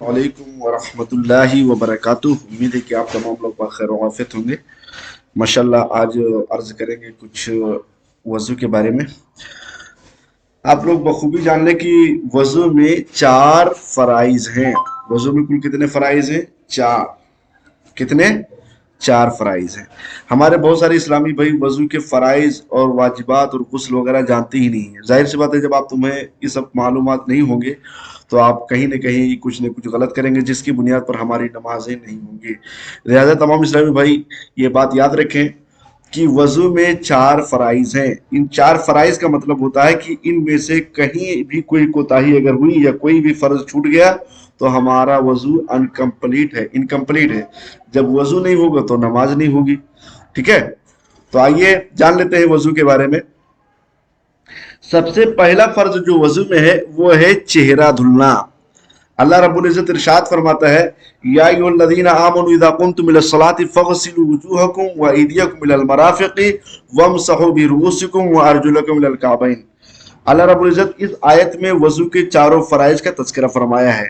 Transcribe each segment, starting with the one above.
वालेकुम वरहमतुल्लाहि वबरकातुह। उम्मीद है कि आप तमाम लोग बखैर वाफियत होंगे। माशाल्लाह आज अर्ज करेंगे कुछ वज़ू के बारे में। आप लोग बखूबी जान लें कि वज़ू में चार फ़राइज़ हैं। वज़ू में कुल कितने फ़राइज़ हैं? चार। कितने? चार फ़राइज़ हैं। हमारे बहुत सारे इस्लामी भाई वज़ू के फ़राइज़ और वाजिबात और गुस्ल वगैरह जानते ही नहीं है। ज़ाहिर सी बात है, जब आप तुम्हें ये सब मालूमात नहीं होंगे तो आप कहीं न कहीं कुछ न कुछ गलत करेंगे, जिसकी बुनियाद पर हमारी नमाज़ें नहीं होंगी। लिहाज़ा तमाम इस्लामी भाई ये बात याद रखें कि वज़ू में चार फ़राइज़ हैं। इन चार फ़राइज़ का मतलब होता है कि इनमें से कहीं भी कोई कोताही अगर हुई या कोई भी फ़र्ज़ छूट गया तो हमारा वज़ू अनकम्प्लीट है, इनकम्प्लीट है। जब वज़ू नहीं होगा तो नमाज नहीं होगी। ठीक है, तो आइए जान लेते हैं वज़ू के बारे में। सबसे पहला फर्ज जो वज़ू में है वो है चेहरा धुलना। अल्लाह रब्बुल इज़्ज़त इरशाद फरमाता है, या अय्युहल्लज़ीना आमनू इज़ा कुंतुम इलस्सलाति फ़ग़सिलू वुजूहकुम व अयदियकुम इलल मराफ़िक़ि वम्सहू बिरुऊसिकुम व अर्जुलकुम इलल काबैन। अल्लाह रब्बुल इज़्ज़त इस आयत में वज़ू के चारों फ़राइज़ का तज़किरा फरमाया है।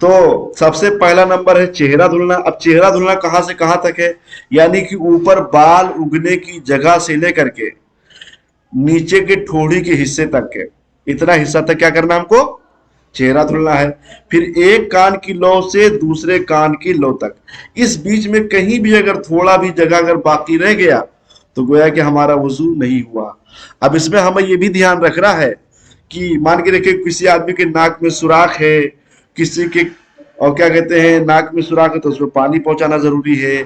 तो सबसे पहला नंबर है चेहरा धुलना। अब चेहरा धुलना कहाँ से कहाँ तक है? यानी कि ऊपर बाल उगने की जगह से लेकर के नीचे के ठोड़ी के हिस्से तक के इतना हिस्सा तक क्या करना हमको? चेहरा धुलना है। फिर एक कान की लौ से दूसरे कान की लौ तक, इस बीच में कहीं भी अगर थोड़ा भी जगह अगर बाकी रह गया तो गोया कि हमारा वजू नहीं हुआ। अब इसमें हमें यह भी ध्यान रखना है कि मान के रखिए किसी आदमी के नाक में सुराख है, किसी के और क्या कहते हैं नाक में सुराख है तो उसमें पानी पहुंचाना जरूरी है।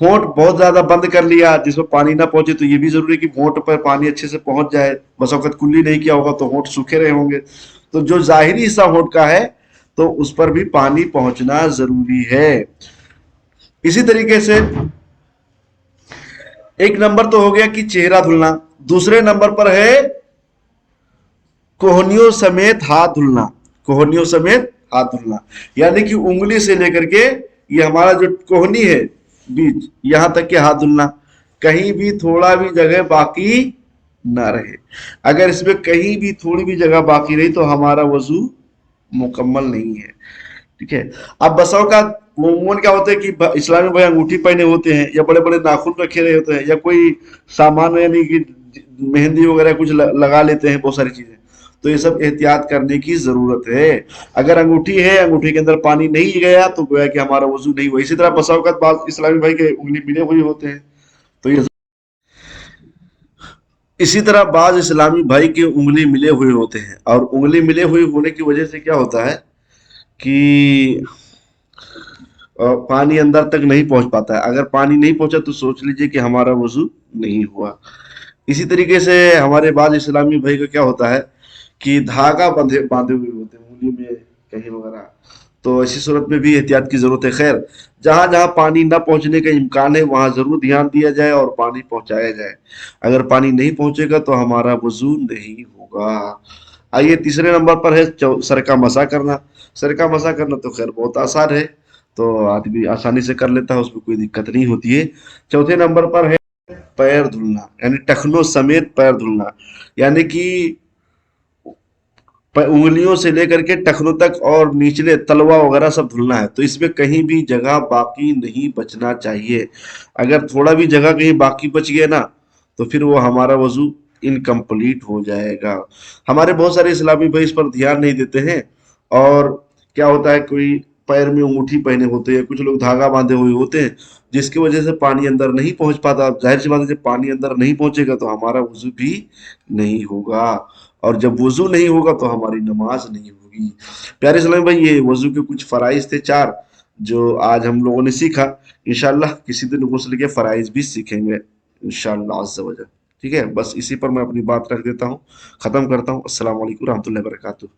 होंठ बहुत ज्यादा बंद कर लिया जिसमें पानी ना पहुंचे तो ये भी जरूरी है कि होंठ पर पानी अच्छे से पहुंच जाए। बस वक्त कुल्ली नहीं किया होगा तो होंठ सूखे रहे होंगे, तो जो जाहिरी हिस्सा होंठ का है तो उस पर भी पानी पहुंचना जरूरी है। इसी तरीके से एक नंबर तो हो गया कि चेहरा धुलना। दूसरे नंबर पर है कोहनियों समेत हाथ धुलना। कोहनियों समेत हाथ धुलना यानी कि उंगली से लेकर के ये हमारा जो कोहनी है बीच यहां तक के हाथ धुलना, कहीं भी थोड़ा भी जगह बाकी ना रहे। अगर इसमें कहीं भी थोड़ी भी जगह बाकी रही तो हमारा वजू मुकम्मल नहीं है। ठीक है, अब बसाओ का उमूमन क्या होता है कि इस्लामी भाई अंगूठी पहने होते हैं या बड़े बड़े नाखून रखे रहे होते हैं या कोई सामान यानी कि मेहंदी वगैरह कुछ लगा लेते हैं, बहुत सारी चीजें। तो ये सब एहतियात करने की जरूरत है। अगर अंगूठी है, अंगूठी के अंदर पानी नहीं गया तो गोया कि हमारा वजू नहीं हुआ। इसी तरह बसाओ का बाद इस्लामी भाई के उंगली मिले हुए होते हैं तो ये इसी तरह बाज इस्लामी भाई के उंगली मिले हुए होते हैं, और उंगली मिले हुए होने की वजह से क्या होता है कि पानी अंदर तक नहीं पहुंच पाता है। अगर पानी नहीं पहुंचा तो सोच लीजिए कि हमारा वजू नहीं हुआ। इसी तरीके से हमारे बाद इस्लामी भाई का क्या होता है कि धागा बंधे बांधे हुए होते हैं उंगली में कहीं वगैरह, तो ऐसी सूरत में भी एहतियात की जरूरत है। खैर, जहां जहां पानी न पहुंचने का इम्कान है वहां जरूर ध्यान दिया जाए और पानी पहुंचाया जाए। अगर पानी नहीं पहुंचेगा तो हमारा वजू नहीं होगा। आइए तीसरे नंबर पर है सर का मसा करना। सर का मसा करना तो खैर बहुत आसान है, तो आदमी आसानी से कर लेता है, उसमें कोई दिक्कत नहीं होती है। चौथे नंबर पर है पैर धुलना, यानी टखनों समेत पैर धुलना। यानी कि उंगलियों से लेकर के टखनों तक और निचले तलवा वगैरह सब धुलना है, तो इसमें कहीं भी जगह बाकी नहीं बचना चाहिए। अगर थोड़ा भी जगह कहीं बाकी बच गया ना तो फिर वो हमारा वजू इनकम्प्लीट हो जाएगा। हमारे बहुत सारे इस्लामी भाई इस पर ध्यान नहीं देते हैं, और क्या होता है कोई पैर में अंगूठी पहने होते हैं, कुछ लोग धागा बांधे हुए होते हैं, जिसकी वजह से पानी अंदर नहीं पहुंच पाता। जाहिर सी बात है जब पानी अंदर नहीं पहुंचेगा तो हमारा वजू भी नहीं होगा, और जब वजू नहीं होगा तो हमारी नमाज नहीं होगी। प्यारे इस्लामी भाई ये वजू के कुछ फराइज थे चार, जो आज हम लोगों ने सीखा। इंशाल्लाह किसी दिन गुस्ल के फराइज भी सीखेंगे इंशाल्लाह अज़्ज़ वजल। ठीक है, बस इसी पर मैं अपनी बात रख देता हूँ, खत्म करता हूँ। अस्सलाम वालेकुम रहमतुल्लाहि व बरकातुहू।